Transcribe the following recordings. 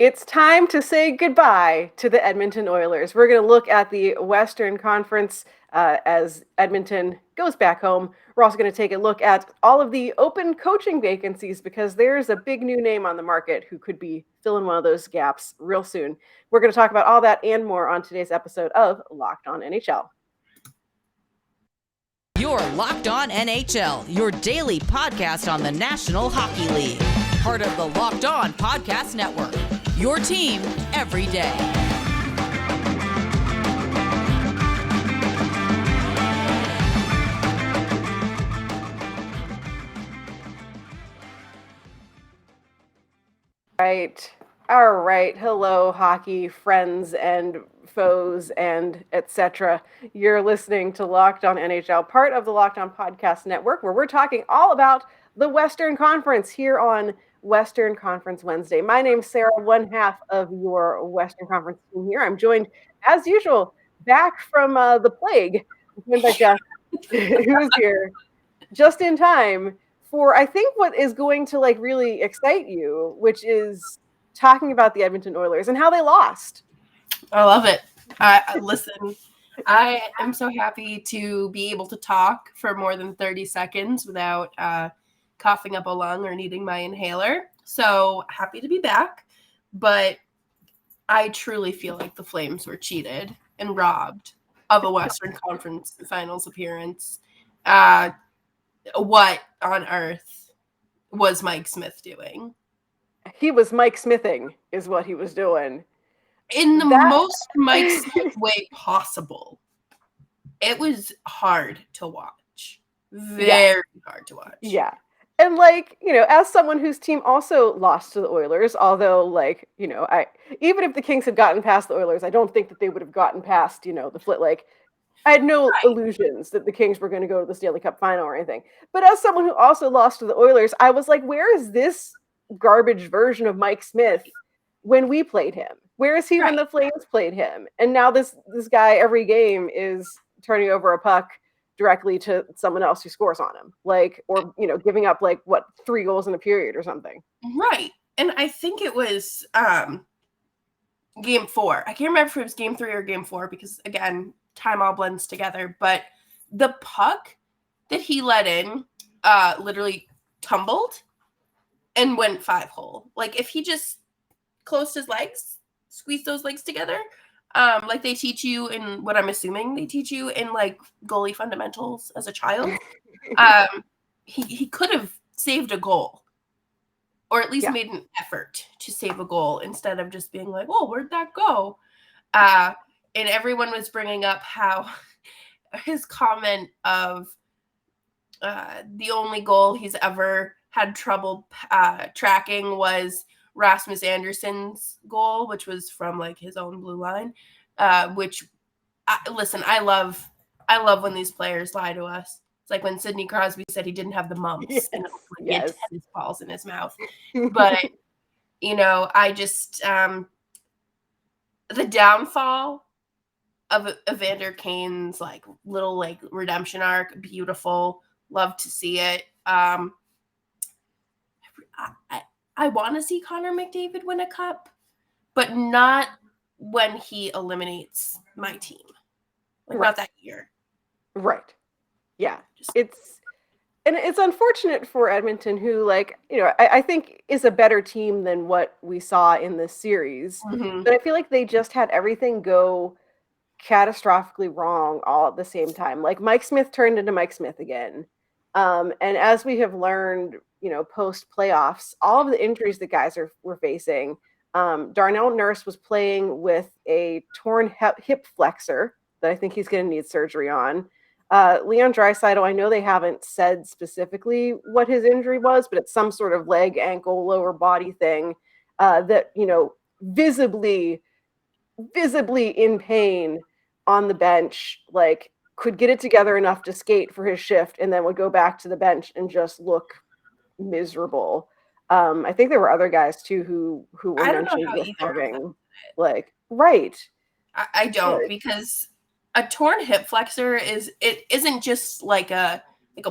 It's time to say goodbye to the Edmonton Oilers. We're going to look at the Western Conference as Edmonton goes back home. We're also going to take a look at all of the open coaching vacancies because there's a big new name on the market who could be filling one of those gaps real soon. We're going to talk about all that and more on today's episode of Locked On NHL. You're Locked On NHL, your daily podcast on the National Hockey League. Part of the Locked On Podcast Network, your team every day. All right. Hello, hockey friends and foes and etc. You're listening to Locked On NHL, part of the Locked On Podcast Network, where we're talking all about the Western Conference here on Western Conference Wednesday. My name's Sarah, one half of your Western Conference team here. I'm joined, as usual, back from the plague, by Jeff, who's here just in time for, I think, what is going to really excite you, which is talking about the Edmonton Oilers and how they lost. I love it. Listen, I am so happy to be able to talk for more than 30 seconds without coughing up a lung or needing my inhaler. So happy to be back. But I truly feel like the Flames were cheated and robbed of a Western Conference Finals appearance. What on earth was Mike Smith doing? He was Mike Smithing is what he was doing. In the most Mike Smith way possible. It was hard to watch. Very hard to watch. Yeah. And as someone whose team also lost to the Oilers, although even if the Kings had gotten past the Oilers, I don't think that they would have gotten past, the Flit. I had no illusions that the Kings were going to go to the Stanley Cup final or anything. But as someone who also lost to the Oilers, I was like, where is this garbage version of Mike Smith when we played him? Where is he when the Flames played him? And now this guy every game is turning over a puck directly to someone else who scores on him, or giving up 3 goals in a period or something. Right. And I think it was game 4. I can't remember if it was game 3 or game 4 because again, time all blends together. But the puck that he let in literally tumbled and went 5-hole. If he just closed his legs, squeezed those legs together, like they teach you in what I'm assuming they teach you in goalie fundamentals as a child, he could have saved a goal, or at least made an effort to save a goal instead of just being like, "Oh, where'd that go?" And everyone was bringing up how his comment of the only goal he's ever had trouble tracking was Rasmus Andersson's goal, which was from his own blue line, which listen, I love when these players lie to us. It's like when Sidney Crosby said he didn't have the mumps and he had tennis balls in his mouth. But I just the downfall of Evander Kane's little redemption arc, beautiful, love to see it. I want to see Connor McDavid win a cup, but not when he eliminates my team. Not that year. Right. Yeah. It's unfortunate for Edmonton, who I think is a better team than what we saw in this series. Mm-hmm. But I feel like they just had everything go catastrophically wrong all at the same time. Mike Smith turned into Mike Smith again. And as we have learned, post playoffs, all of the injuries that guys were facing. Darnell Nurse was playing with a torn hip flexor that I think he's going to need surgery on. Leon Draisaitl, I know they haven't said specifically what his injury was, but it's some sort of leg, ankle, lower body thing that, visibly in pain on the bench, could get it together enough to skate for his shift and then would go back to the bench and just look miserable. I think there were other guys too who were mentioned with having right. I don't, because a torn hip flexor isn't just like a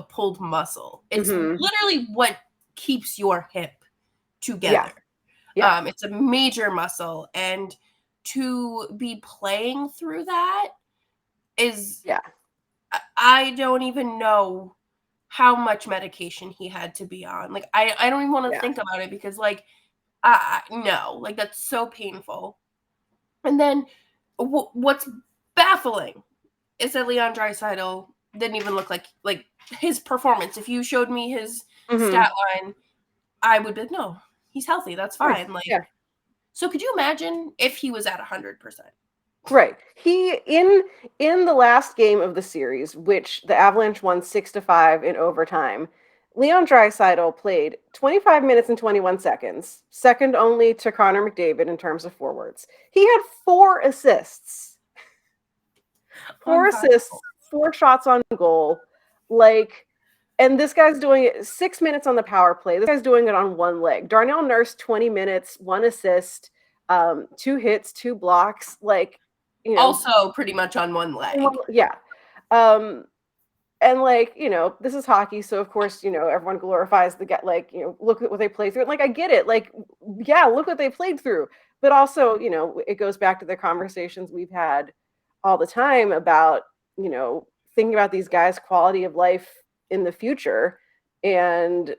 pulled muscle. It's literally what keeps your hip together. Yeah. It's a major muscle, and to be playing through that is, Yeah. I don't even know how much medication he had to be on. Like, I don't even want to Yeah. think about it, because like, no, like, that's so painful. And then what's baffling is that Leon Draisaitl didn't even look like his performance. If you showed me his stat line, I would be like, no, he's healthy. That's fine. Like, Yeah. so could you imagine if he was at 100%? Right. He in the last game of the series, which the Avalanche won 6-5 in overtime, Leon Draisaitl played 25 minutes and 21 seconds, second only to Connor McDavid in terms of forwards. He had 4 assists. 4 assists, 4 shots on goal. Like, and this guy's doing it 6 minutes on the power play. This guy's doing it on one leg. Darnell Nurse, 20 minutes, 1 assist, 2 hits, 2 blocks. Like, you know, Also pretty much on one leg. yeah. And like, this is hockey, so of course, everyone glorifies the guy, like, look at what they played through. Like, I get it. Like, yeah, look what they played through. But also, it goes back to the conversations we've had all the time about, thinking about these guys' quality of life in the future. And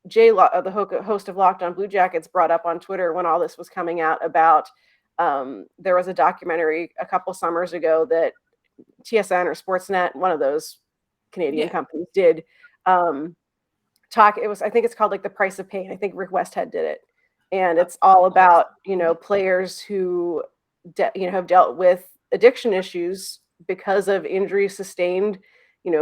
Jay, the host of Locked On Blue Jackets, brought up on Twitter when all this was coming out about there was a documentary a couple summers ago that TSN or Sportsnet, one of those Canadian companies, did talk. It was, I think it's called like The Price of Pain. I think Rick Westhead did it, and it's all about players who have dealt with addiction issues because of injuries sustained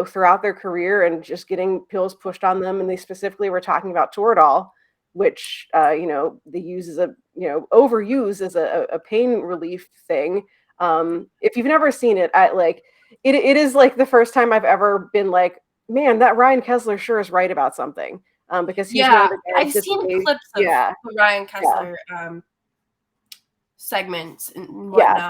throughout their career and just getting pills pushed on them. And they specifically were talking about Toradol, which they use as overuse as a pain relief thing. If you've never seen it, it is like the first time I've ever been like, man, that Ryan Kesler sure is right about something. Because he's one of the guys. I've seen clips of the Ryan Kesler segments and whatnot. Yeah.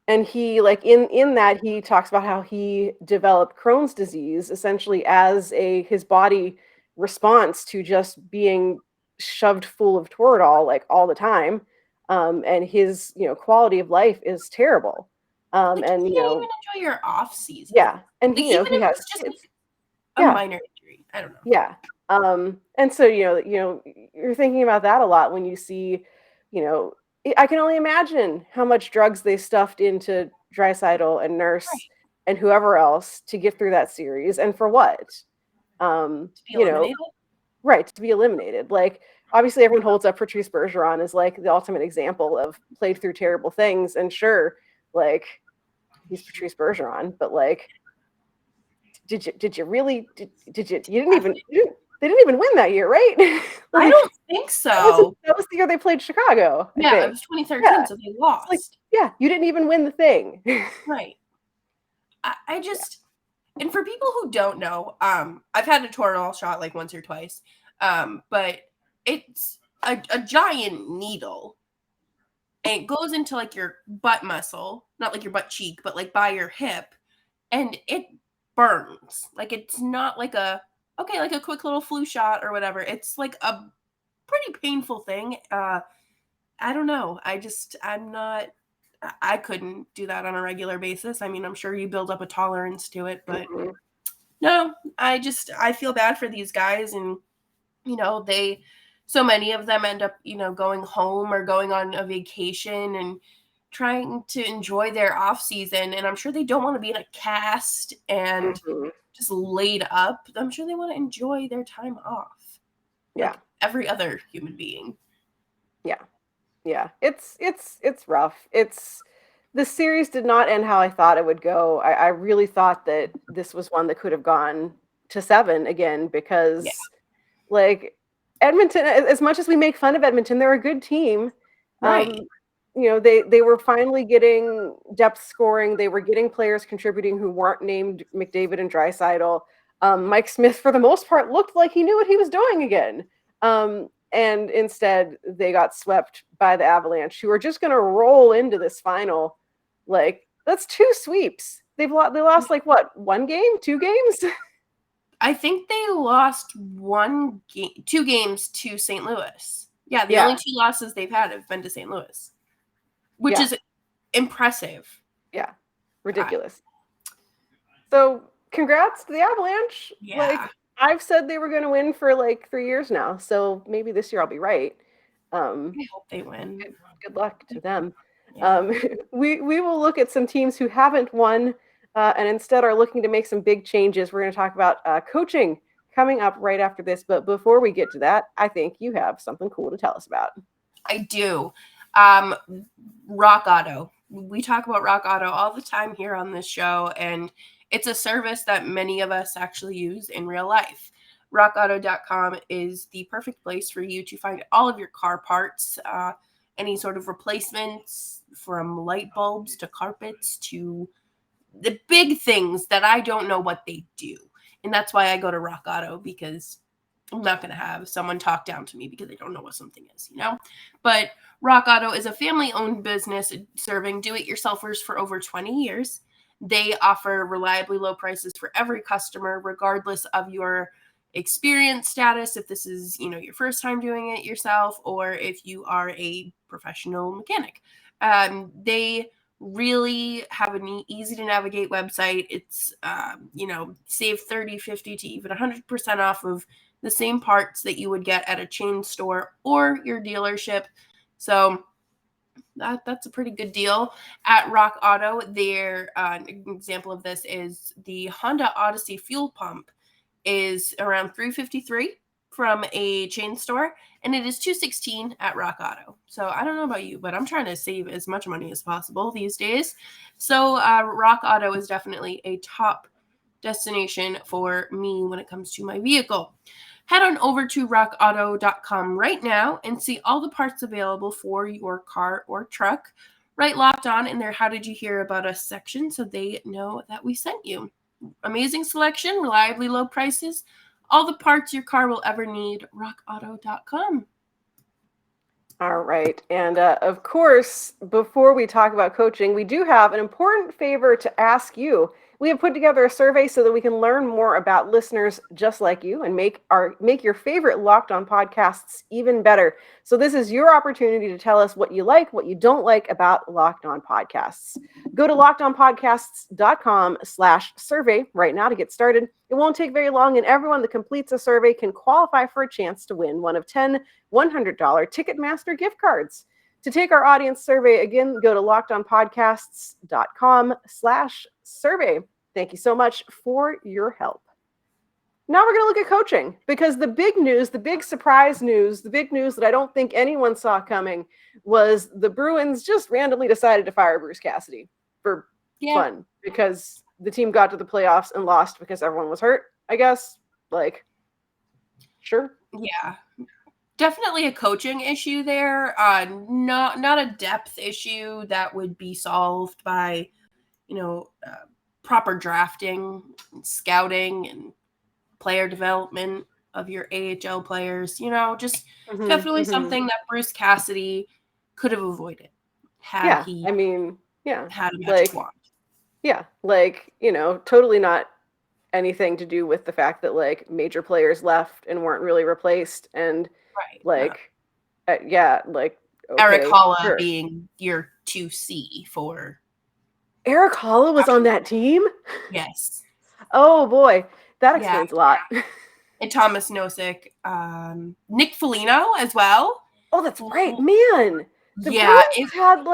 And he, like, in that, he talks about how he developed Crohn's disease essentially as his body response to just being shoved full of Toradol like all the time. And his quality of life is terrible. And you can't even enjoy your off season. Yeah, and like, he has just kids. a minor injury. I don't know. Yeah. And so you're thinking about that a lot when you see, I can only imagine how much drugs they stuffed into Draisaitl and Nurse and whoever else to get through that series, and for what? To be eliminated? Right, to be eliminated. Like, obviously everyone holds up Patrice Bergeron as like the ultimate example of played through terrible things, and sure, like, he's Patrice Bergeron, but like, did you really did you didn't even they didn't even win that year, right? Like, I don't think so. That was the year they played Chicago. Yeah, it was 2013, so they lost. Like, yeah, you didn't even win the thing. Right. I just, and for people who don't know, I've had a Toradol shot like once or twice, but it's a giant needle, and it goes into like your butt muscle, not like your butt cheek, but like by your hip, and it burns. Like, it's not like like a quick little flu shot or whatever. It's like a pretty painful thing. I don't know. I couldn't do that on a regular basis. I mean, I'm sure you build up a tolerance to it, but no, I feel bad for these guys. And, so many of them end up, going home or going on a vacation and trying to enjoy their off season. And I'm sure they don't want to be in a cast and just laid up. I'm sure they want to enjoy their time off. Yeah. Like every other human being. Yeah. Yeah. It's rough. The series did not end how I thought it would go. I really thought that this was one that could have gone to 7 again, because like, Edmonton, as much as we make fun of Edmonton, they're a good team. Right. They were finally getting depth scoring. They were getting players contributing who weren't named McDavid and Draisaitl. Mike Smith, for the most part, looked like he knew what he was doing again. And instead, they got swept by the Avalanche, who are just going to roll into this final. Like, that's 2 sweeps. They lost like what, 1 game, 2 games? I think they lost 2 games to St. Louis. Yeah, the only 2 losses they've had have been to St. Louis, which is impressive. Yeah, ridiculous. So congrats to the Avalanche. Yeah. Like, I've said they were going to win for like 3 years now, so maybe this year I'll be right. I hope they win. Good luck to them. Yeah. We will look at some teams who haven't won and instead are looking to make some big changes. We're going to talk about coaching coming up right after this. But before we get to that, I think you have something cool to tell us about. I do. Rock Auto. We talk about Rock Auto all the time here on this show, and it's a service that many of us actually use in real life. RockAuto.com is the perfect place for you to find all of your car parts, any sort of replacements, from light bulbs to carpets to the big things that I don't know what they do. And that's why I go to Rock Auto, because I'm not going to have someone talk down to me because they don't know what something is, But Rock Auto is a family-owned business serving do-it-yourselfers for over 20 years. They offer reliably low prices for every customer, regardless of your experience status, if this is, your first time doing it yourself, or if you are a professional mechanic. They really have an easy to navigate website. It's, save 30, 50 to even 100% off of the same parts that you would get at a chain store or your dealership. So that's a pretty good deal. At Rock Auto, an example of this is the Honda Odyssey fuel pump is around $353 from a chain store, and it is $216 at Rock Auto. So I don't know about you, but I'm trying to save as much money as possible these days. So Rock Auto is definitely a top destination for me when it comes to my vehicle. Head on over to rockauto.com right now and see all the parts available for your car or truck. Right Locked On in their How Did You Hear About Us section so they know that we sent you. Amazing selection, reliably low prices, all the parts your car will ever need, rockauto.com. All right. And of course, before we talk about coaching, we do have an important favor to ask you. We have put together a survey so that we can learn more about listeners just like you and make your favorite Locked On podcasts even better. So this is your opportunity to tell us what you like, what you don't like about Locked On podcasts. Go to lockedonpodcasts.com/survey right now to get started. It won't take very long, and everyone that completes a survey can qualify for a chance to win one of 10 $100 Ticketmaster gift cards. To take our audience survey, again, go to lockedonpodcasts.com/survey. Thank you so much for your help. Now we're going to look at coaching, because the big news, the big surprise news, the big news that I don't think anyone saw coming was the Bruins just randomly decided to fire Bruce Cassidy for fun, because the team got to the playoffs and lost because everyone was hurt, I guess. Sure. Yeah. Definitely a coaching issue there. Not a depth issue that would be solved by, proper drafting, and scouting, and player development of your AHL players. Definitely something that Bruce Cassidy could have avoided had he had a magic wand. Yeah, totally not anything to do with the fact that major players left and weren't really replaced, and Eric Holla being your 2C for. Eric Holla was on that team? Yes. Oh boy, that explains a lot. And Thomas Nosek, Nick Foligno as well. Oh, that's right, man. The Bruins had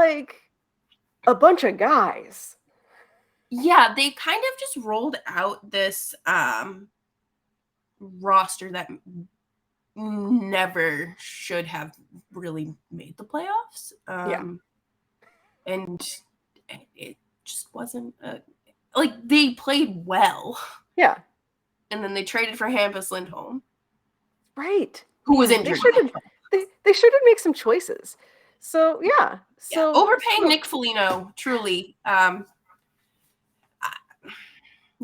a bunch of guys. Yeah, they kind of just rolled out this roster that never should have really made the playoffs. And it just wasn't they played well. Yeah. And then they traded for Hampus Lindholm. Right. Who was injured. They should have made some choices. So, yeah. Overpaying Nick Foligno, truly.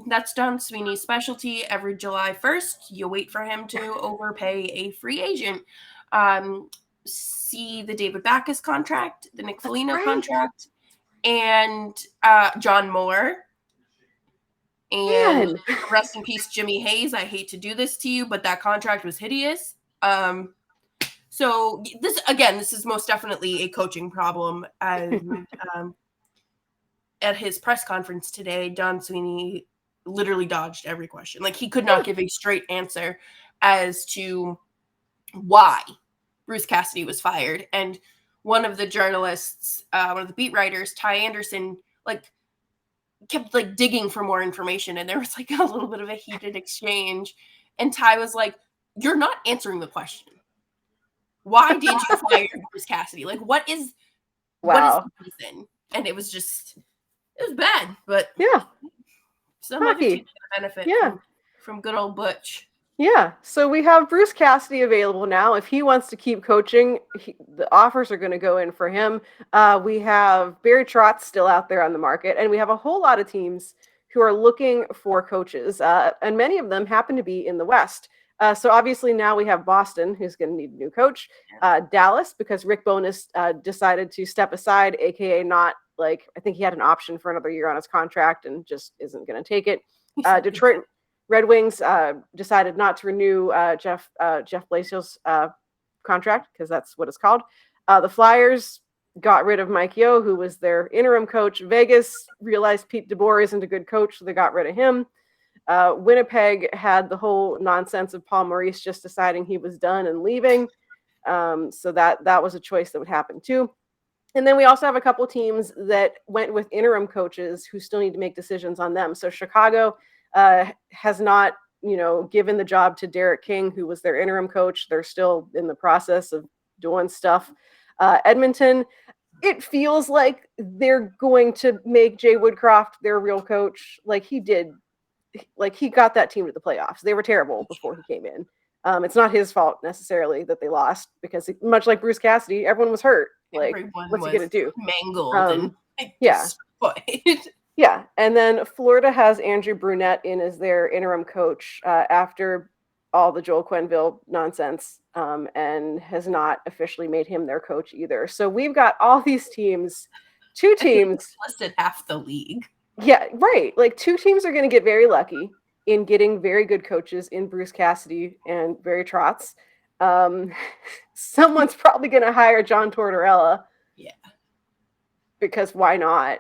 That's Don Sweeney's specialty. Every July 1st, you wait for him to overpay a free agent. See the David Backes contract, the Nick Foligno contract, and John Moore. And rest in peace, Jimmy Hayes. I hate to do this to you, but that contract was hideous. So this is most definitely a coaching problem. And at his press conference today, Don Sweeney literally dodged every question. Like, he could not give a straight answer as to why Bruce Cassidy was fired. And one of the journalists, one of the beat writers, Ty Anderson, like, kept like digging for more information, and there was like a little bit of a heated exchange. And Ty was like, "You're not answering the question. Why did you fire Bruce Cassidy? Like, what is the reason?" And it was bad, but yeah, some of it benefit from good old Butch. Yeah, so we have Bruce Cassidy available now. If he wants to keep coaching, the offers are going to go in for him. We have Barry Trotz still out there on the market, and we have a whole lot of teams who are looking for coaches, and many of them happen to be in the West. So obviously now we have Boston, who's going to need a new coach, Dallas, because Rick Bowness decided to step aside, aka not, like, I think he had an option for another year on his contract and just isn't going to take it. Detroit Red Wings decided not to renew Jeff Blasill's contract, because that's what it's called. The Flyers got rid of Mike Yeo, who was their interim coach. Vegas realized Pete DeBoer isn't a good coach, so they got rid of him. Winnipeg had the whole nonsense of Paul Maurice just deciding he was done and leaving. So that was a choice that would happen too. And then we also have a couple teams that went with interim coaches who still need to make decisions on them. So Chicago has not, given the job to Derek King, who was their interim coach. They're still in the process of doing stuff. Edmonton, it feels like they're going to make Jay Woodcroft their real coach. Like he did, like he got that team to the playoffs. They were terrible before he came in. It's not his fault necessarily that they lost, because much like Bruce Cassidy, everyone was hurt. Like, what's he going to do? Mangled and destroyed. Yeah, and then Florida has Andrew Brunette in as their interim coach after all the Joel Quenneville nonsense, and has not officially made him their coach either. So we've got all these teams, two teams. Listed half the league. Yeah, right. Like, two teams are going to get very lucky in getting very good coaches in Bruce Cassidy and Barry Trotz. Someone's probably going to hire John Tortorella. Yeah. Because why not?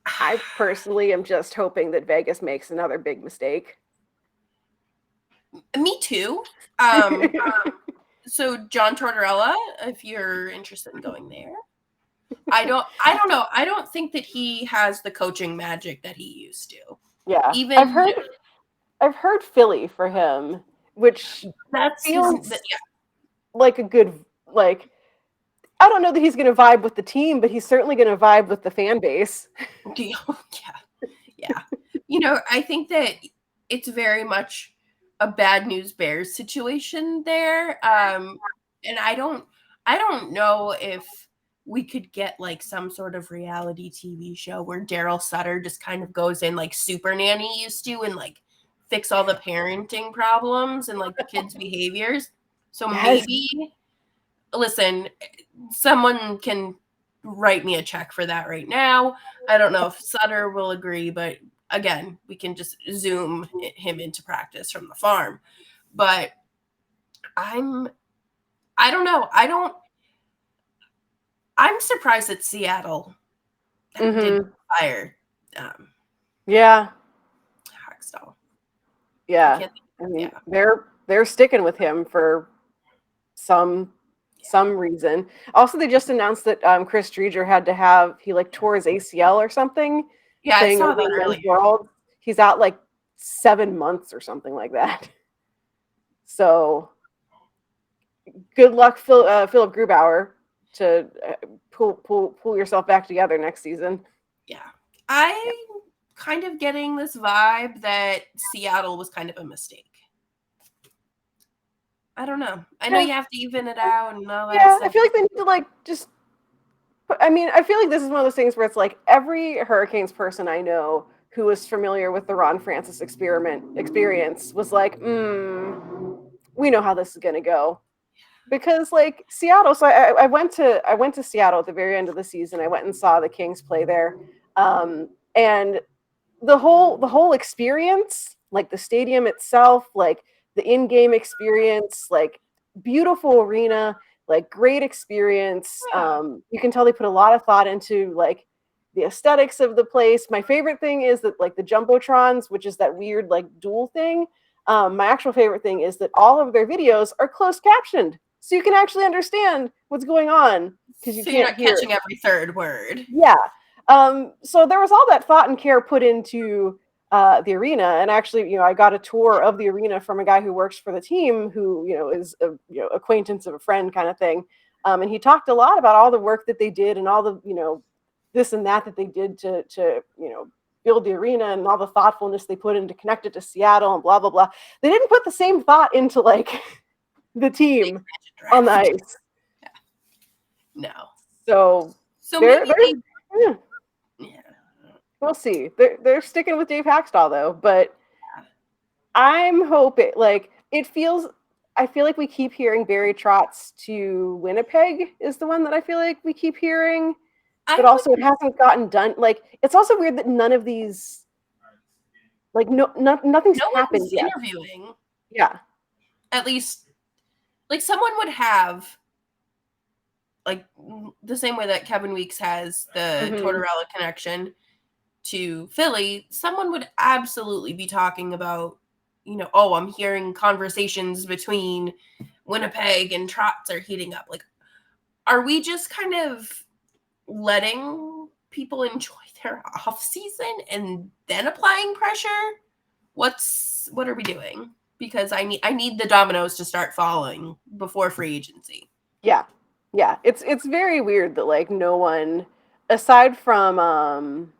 I personally am just hoping that Vegas makes another big mistake. Me too. So John Tortorella, if you're interested in going there, I don't know. I don't think that he has the coaching magic that he used to. Yeah, I've heard Philly for him, which feels like a good, like, I don't know that he's going to vibe with the team, but he's certainly going to vibe with the fan base. Yeah. I think that it's very much a bad news Bears situation there. And I don't know if we could get like some sort of reality TV show where Daryl Sutter just kind of goes in like Super Nanny used to and like fix all the parenting problems and like the kids' behaviors. So maybe, listen, someone can write me a check for that right now. I don't know if Sutter will agree, but again, we can just zoom him into practice from the farm. But I don't know. I'm surprised that Seattle didn't fire Hextall. Yeah. They're sticking with him for some reason. Also, they just announced that Chris Driedger he tore his ACL or something. Yeah, I saw that earlier. He's out like 7 months or something like that. So good luck, Philip Grubauer, to pull yourself back together next season. Yeah. I'm kind of getting this vibe that Seattle was kind of a mistake. I don't know. I know you have to even it out and all that stuff. I feel like they need to I feel like this is one of those things where it's like every Hurricanes person I know who was familiar with the Ron Francis experience was like, we know how this is going to go. Because like Seattle, so I went to Seattle at the very end of the season. I went and saw the Kings play there. And the whole experience, like the stadium itself, like the in-game experience, like beautiful arena, like great experience. Yeah. You can tell they put a lot of thought into like the aesthetics of the place. My favorite thing is that like the Jumbotrons, which is that weird like dual thing. My actual favorite thing is that all of their videos are closed captioned, so you can actually understand what's going on because you So you're can't not hear. catching every third word. Yeah. So there was all that thought and care put into the arena, and actually, you know, I got a tour of the arena from a guy who works for the team, who is a acquaintance of a friend kind of thing, and he talked a lot about all the work that they did and all the this and that they did to build the arena and all the thoughtfulness they put in to connect it to Seattle and blah blah blah. They didn't put the same thought into like the team on the ice. Yeah. No. So maybe yeah. We'll see. They're sticking with Dave Hackstall though, but I'm hoping like I feel like we keep hearing Barry Trotz to Winnipeg is the one that I feel like we keep hearing, but also it hasn't gotten done. Like it's also weird that none of these like nothing's happened yet. Interviewing. Yeah. At least like someone would have like the same way that Kevin Weeks has the Tortorella connection to Philly, someone would absolutely be talking about, I'm hearing conversations between Winnipeg and Trotz are heating up. Like, are we just kind of letting people enjoy their off season and then applying pressure? What are we doing? Because I need the dominoes to start falling before free agency. Yeah. Yeah. It's very weird that like no one aside from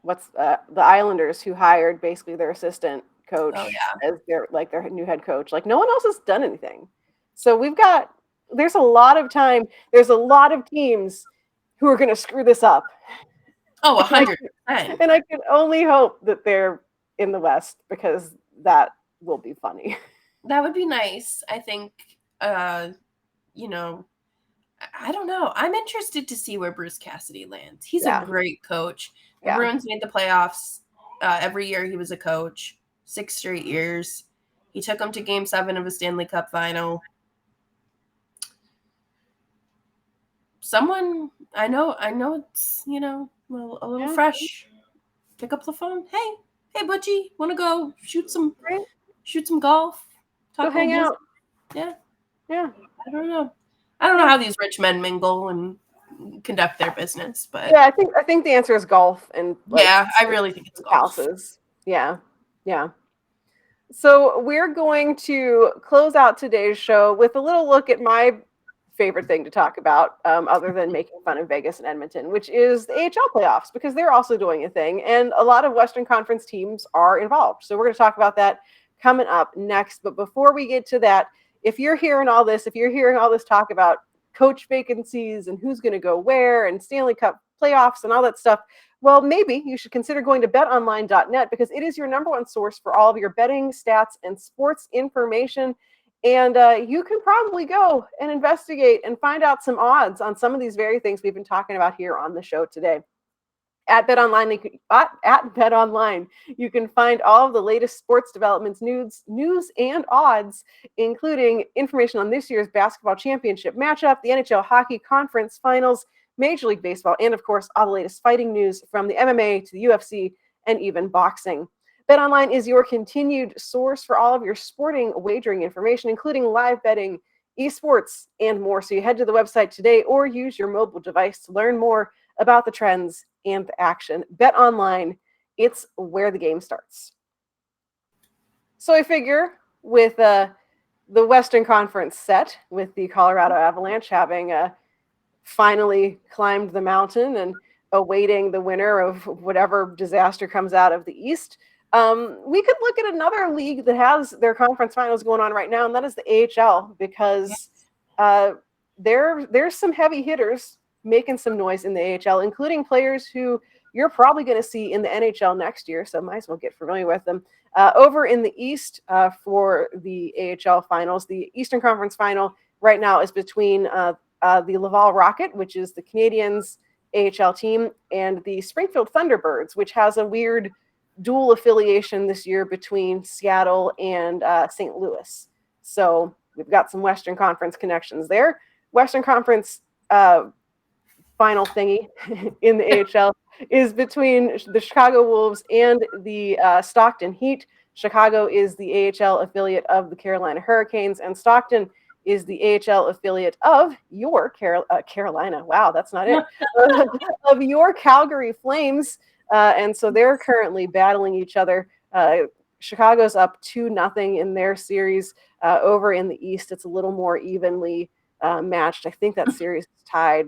the Islanders who hired basically their assistant coach as their new head coach. Like no one else has done anything. So there's a lot of time. There's a lot of teams who are going to screw this up. Oh, 100%. And I can only hope that they're in the West because that will be funny. That would be nice. I think, I don't know. I'm interested to see where Bruce Cassidy lands. He's a great coach. The Bruins made the playoffs every year he was a coach, 6 straight years. He took them to Game 7 of a Stanley Cup final. Someone, I know it's, a little fresh. Pick up the phone. Hey, Butchie, want to go shoot some golf? Go hang out. Yeah. Yeah. I don't know how these rich men mingle and conduct their business, but yeah, I think the answer is golf and I really think it's golf. Houses. Yeah. So we're going to close out today's show with a little look at my favorite thing to talk about, other than making fun of Vegas and Edmonton, which is the AHL playoffs, because they're also doing a thing, and a lot of Western Conference teams are involved. So we're going to talk about that coming up next. But before we get to that, if you're hearing all this talk about coach vacancies and who's going to go where and Stanley Cup playoffs and all that stuff, well, maybe you should consider going to betonline.net, because it is your number one source for all of your betting, stats, and sports information. And you can probably go and investigate and find out some odds on some of these very things we've been talking about here on the show today. At BetOnline, you can find all of the latest sports developments, news, and odds, including information on this year's basketball championship matchup, the NHL Hockey Conference Finals, Major League Baseball, and of course, all the latest fighting news from the MMA to the UFC and even boxing. BetOnline is your continued source for all of your sporting wagering information, including live betting, esports, and more. So you head to the website today or use your mobile device to learn more about the trends and the action. BetOnline, it's where the game starts. So I figure with the Western Conference set, with the Colorado Avalanche having finally climbed the mountain and awaiting the winner of whatever disaster comes out of the East, we could look at another league that has their conference finals going on right now, and that is the AHL, because there's some heavy hitters making some noise in the AHL, including players who you're probably going to see in the NHL next year, so might as well get familiar with them. Over in the East, for the AHL finals, the Eastern Conference final right now is between the Laval Rocket, which is the Canadiens' AHL team, and the Springfield Thunderbirds, which has a weird dual affiliation this year between Seattle and St. Louis. So we've got some Western Conference connections there. Western Conference final thingy in the AHL is between the Chicago Wolves and the Stockton Heat. Chicago is the AHL affiliate of the Carolina Hurricanes, and Stockton is the AHL affiliate of your Carolina. Wow, that's not it. Of your Calgary Flames. And so they're currently battling each other. Chicago's up 2-0 in their series. Over in the East, it's a little more evenly matched. I think that series is tied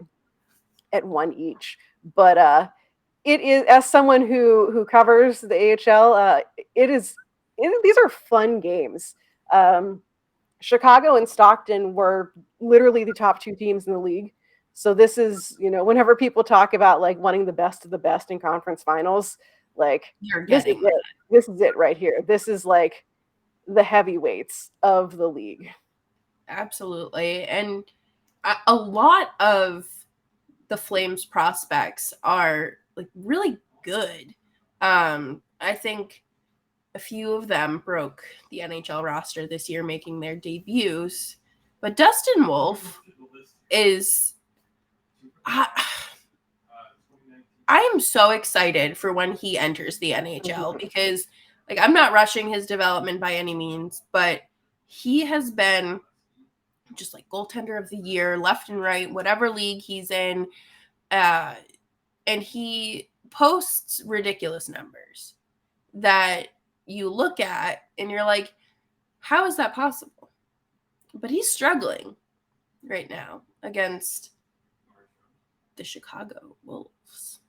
at 1 each. But it is, as someone who covers the AHL, these are fun games. Chicago and Stockton were literally the top 2 teams in the league. So this is, whenever people talk about like wanting the best of the best in conference finals, like this is it right here. This is like the heavyweights of the league. Absolutely. And a lot of the Flames prospects are like really good. I think a few of them broke the NHL roster this year, making their debuts. But Dustin Wolf is... I am so excited for when he enters the NHL because, like, I'm not rushing his development by any means, but he has been just like goaltender of the year, left and right, whatever league he's in. And he posts ridiculous numbers that you look at and you're like, how is that possible? But he's struggling right now against the Chicago Wolves.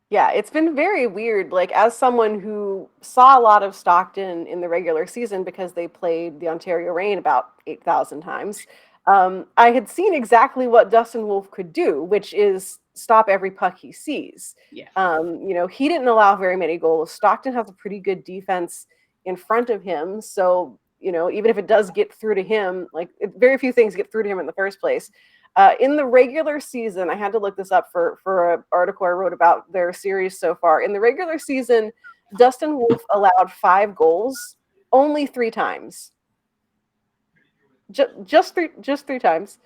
Yeah, it's been very weird. Like, as someone who saw a lot of Stockton in the regular season because they played the Ontario Reign about 8,000 times, I had seen exactly what Dustin Wolf could do, which is stop every puck he sees. Yeah. He didn't allow very many goals. Stockton has a pretty good defense in front of him. So, even if it does get through to him, very few things get through to him in the first place. In the regular season, I had to look this up for an article I wrote about their series so far. In the regular season, Dustin Wolf allowed 5 goals only 3 times. Just three times.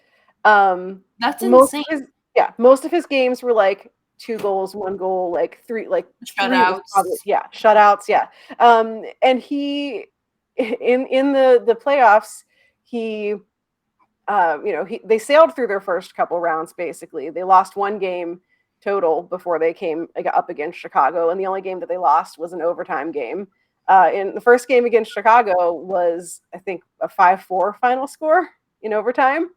That's insane. Most of his games were like 2 goals, 1 goal, like 3, like shutouts. Shutouts. Yeah. And he in the playoffs, he. They sailed through their first couple rounds. Basically, they lost 1 game total before they came up against Chicago, and the only game that they lost was an overtime game. In the first game against Chicago was, I think, a 5-4 final score in overtime,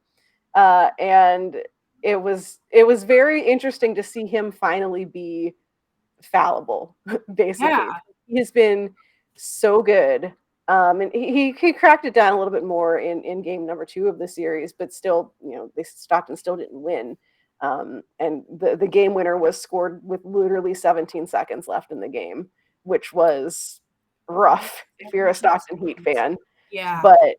and it was very interesting to see him finally be fallible. Basically, he has been so good. And he cracked it down a little bit more in game number 2 of the series, but still, Stockton still didn't win. And the game winner was scored with literally 17 seconds left in the game, which was rough if you're a Stockton Heat fan. Yeah. But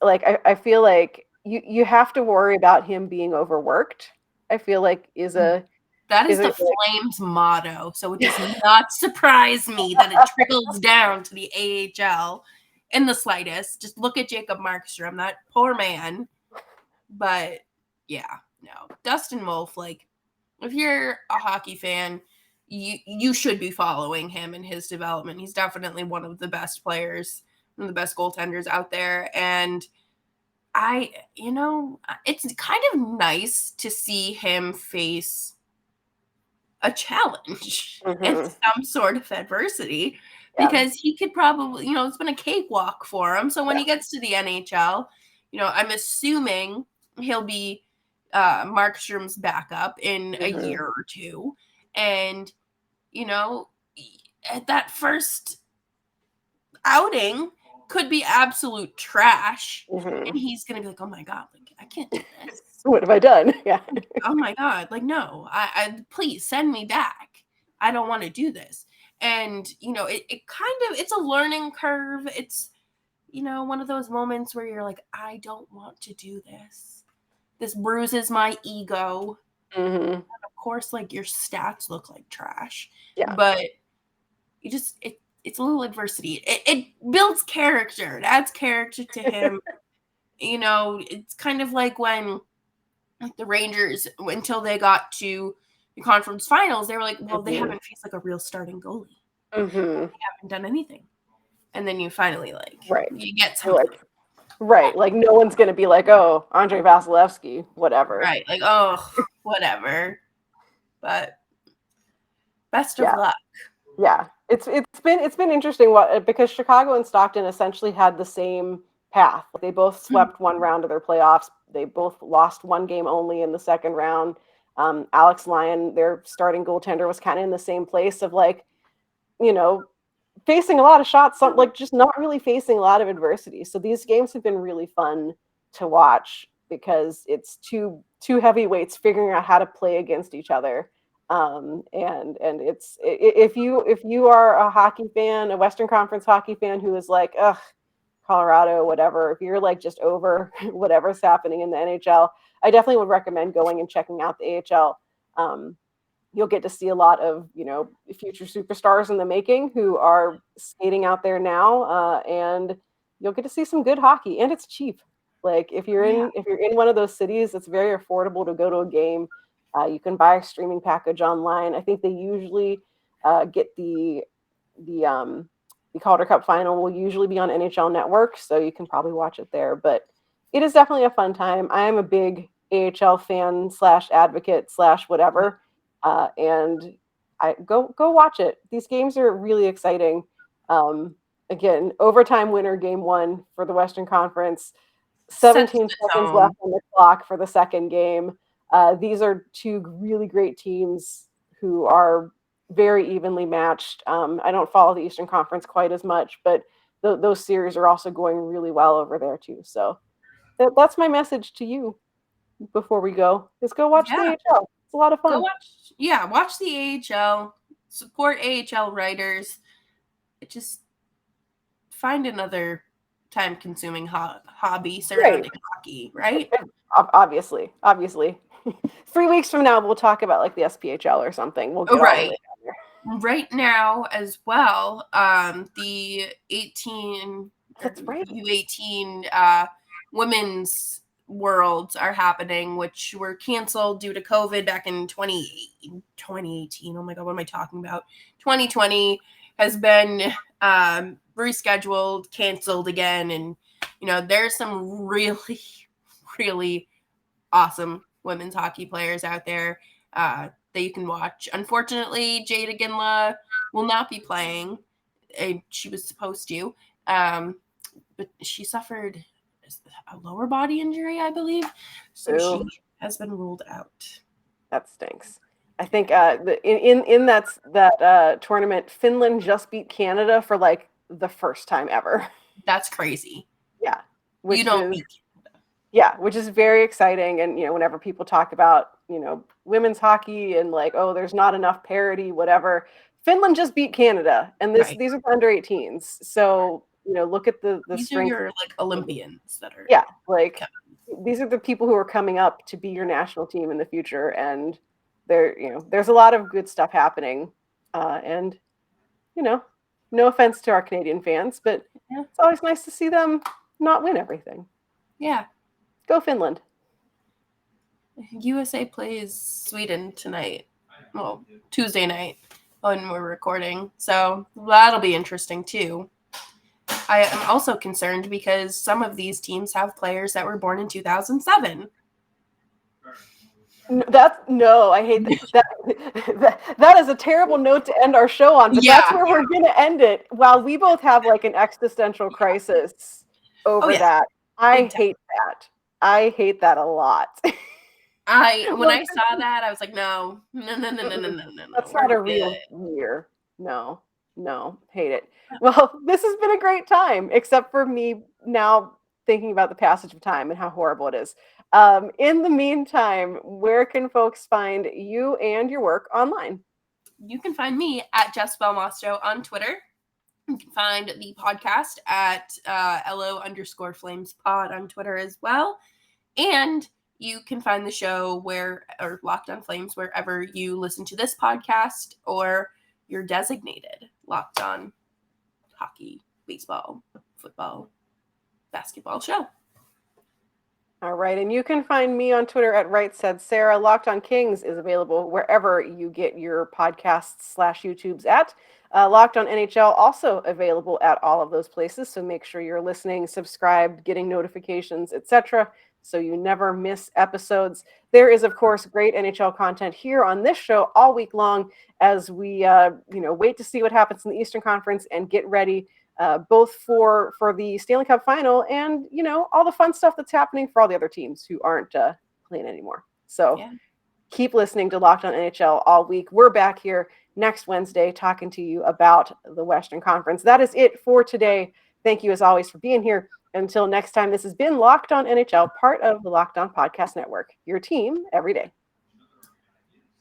I feel like you have to worry about him being overworked. I feel like that is the Flames motto. So it does not surprise me that it trickles down to the AHL in the slightest. Just look at Jacob Markstrom, that poor man. But yeah, no. Dustin Wolf, if you're a hockey fan, you should be following him in his development. He's definitely one of the best players, one of the best goaltenders out there. And it's kind of nice to see him face a challenge and some sort of adversity, because he could probably, it's been a cakewalk for him. So when he gets to the NHL, I'm assuming he'll be Markstrom's backup in a year or 2. And, at that first outing could be absolute trash. And he's going to be like, oh my God, I can't do this. What have I done? Yeah. Oh my God. No, I please send me back. I don't want to do this. And, it's a learning curve. It's, one of those moments where you're like, I don't want to do this. This bruises my ego. And of course, your stats look like trash. Yeah. But it's a little adversity. It builds character. It adds character to him. It's kind of like when the Rangers, until they got to the conference finals, they were like, well, they haven't faced like a real starting goalie. Mm-hmm. They haven't done anything. And then you finally you get something. Right. Like no one's going to be like, oh, Andrei Vasilevsky, whatever. Right. Like, oh, whatever. But best of luck. Yeah. It's been interesting because Chicago and Stockton essentially had the same path. They both swept one round of their playoffs. They both lost one game only in the second round. Alex Lyon, their starting goaltender, was kind of in the same place of facing a lot of shots, just not really facing a lot of adversity. So these games have been really fun to watch because it's two heavyweights figuring out how to play against each other. And it's if you are a hockey fan, a Western Conference hockey fan who is like, ugh, Colorado, whatever, if you're like just over whatever's happening in the NHL, I definitely would recommend going and checking out the AHL. You'll get to see a lot of, future superstars in the making who are skating out there now. And you'll get to see some good hockey, and it's cheap. Like if you're in one of those cities, it's very affordable to go to a game. You can buy a streaming package online. I think they usually get the Calder Cup final will usually be on NHL Network, so you can probably watch it there. But it is definitely a fun time. I am a big AHL fan / advocate / whatever, and I go watch it. These games are really exciting. Again, overtime winner game 1 for the Western Conference. 17 seconds left on the clock for the second game. These are two really great teams who are very evenly matched. I don't follow the Eastern Conference quite as much, but those series are also going really well over there too. So that's my message to you before we go, is go watch the AHL. It's a lot of fun. Watch the AHL, support AHL writers. Just find another time-consuming hobby surrounding hockey, right? Obviously. 3 weeks from now, we'll talk about like the SPHL or something. We'll get all the way down there. Right now as well, the 18 U18 women's worlds are happening, which were canceled due to COVID back in 2018. Oh my God, what am I talking about? 2020 has been rescheduled, canceled again. And, there's some really, really awesome women's hockey players out there that you can watch. Unfortunately, Jada Ginla will not be playing. She was supposed to, but she suffered a lower body injury, I believe. So she has been ruled out. That stinks. I think in that tournament, Finland just beat Canada for like the first time ever. That's crazy. Yeah. You don't beat Canada. Yeah, which is very exciting. And, whenever people talk about, women's hockey and like, oh, there's not enough parity, whatever, Finland just beat Canada. And these are under 18s. So, look at the these strength. These are your like Olympians that are. Yeah, like these are the people who are coming up to be your national team in the future. And there's a lot of good stuff happening. And, no offense to our Canadian fans, but it's always nice to see them not win everything. Yeah. Go Finland. USA plays Sweden tonight. Well, Tuesday night when we're recording. So that'll be interesting too. I am also concerned because some of these teams have players that were born in 2007. I hate that. That is a terrible note to end our show on, but that's where we're going to end it. While we both have like an existential crisis over that. I hate that. I hate that a lot. When I saw that, I was like, no. That's not a real year. No, hate it. Well, this has been a great time, except for me now thinking about the passage of time and how horrible it is. In the meantime, where can folks find you and your work online? You can find me at Jess Belmastro on Twitter. You can find the podcast at LO_FlamesPod on Twitter as well. And you can find the show or Locked On Flames wherever you listen to this podcast or your designated Locked On hockey, baseball, football, basketball show. All right. And you can find me on Twitter at Right Said Sarah. Locked on Kings is available wherever you get your podcasts /YouTubes at. Locked on NHL also available at all of those places. So make sure you're listening, subscribed, getting notifications, etc. so you never miss episodes. There is, of course, great NHL content here on this show all week long as we wait to see what happens in the Eastern Conference and get ready both for the Stanley Cup final and, all the fun stuff that's happening for all the other teams who aren't playing anymore. So keep listening to Locked on NHL all week. We're back here next Wednesday talking to you about the Western Conference. That is it for today. Thank you, as always, for being here. Until next time, this has been Locked on NHL, part of the Locked On Podcast Network, your team every day.